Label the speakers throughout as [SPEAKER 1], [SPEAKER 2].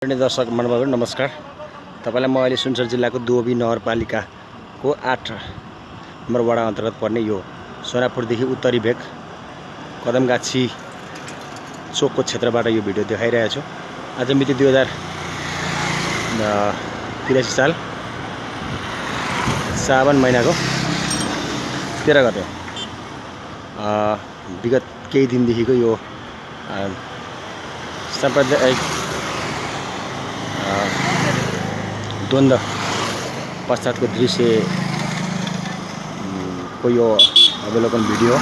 [SPEAKER 1] दर्शक महानुभावहरु नमस्कार। तपाईलाई म अहिले सुनसर जिल्लाको दुबी नगरपालिकाको 8 नम्बर वडा अन्तर्गत पर्ने यो सोनापुरदेखि उत्तरी भेग कदमगाछी चोकको क्षेत्रबाट यो भिडियो देखाइरहेको छु। आज मिति 2083 साल सावन महिनाको 13 गते विगत केही दिनदेखिको यो साम्प्रदायिक द्वन्द्व पश्चातको दृश्य को यो अवलोकन भिडियो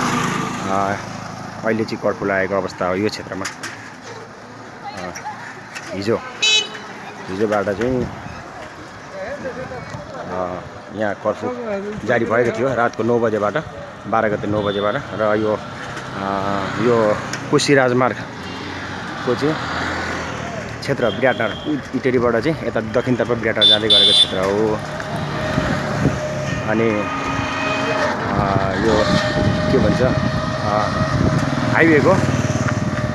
[SPEAKER 1] अहिले चाहिँ कर्फ्यू लागेको अवस्था हो। यो क्षेत्रमा हिजोबाट चाहिँ यहाँ कर्फ्यू जारी भएको थियो रातको 9 बजेबाट 12 गते 9 बजेबाट र यो कोशी राजमार्गको चाहिँ क्षेत्र विराटनगर इटेरीबाट चाहिँ यता दक्षिणतर्फ विराटनगर जाँदै गरेको क्षेत्र हो। अनि यो के भन्छ हाइवेको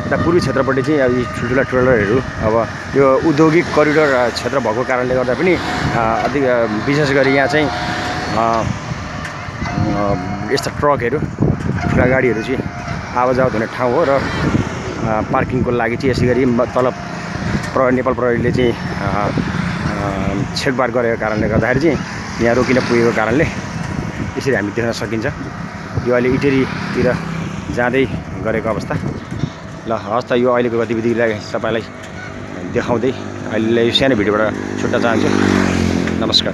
[SPEAKER 1] यता पूर्वी क्षेत्रपट्टि चाहिँ अब ठुल्ठुला ट्रेलरहरू अब यो औद्योगिक करिडोर क्षेत्र भएको कारणले गर्दा पनि अधिक विशेष गरी यहाँ चाहिँ यस्ता ट्रकहरू ठुला गाडीहरू चाहिँ आवाजावत हुने ठाउँ हो र पार्किङको लागि चाहिँ यसै गरी तल नेपाल प्रहरीले चाहिँ छेकबार गरेको कारणले गर्दाखेरि चाहिँ यहाँ रोकिन पुगेको कारणले यसरी हामी देख्न सकिन्छ। यो अहिले इटेरीतिर जाँदै गरेको अवस्था। ल हस् त यो अहिलेको गतिविधिलाई तपाईलाई देखाउँदै अहिले यो सानो भिडियोबाट छुट्न चाहन्छु। नमस्कार।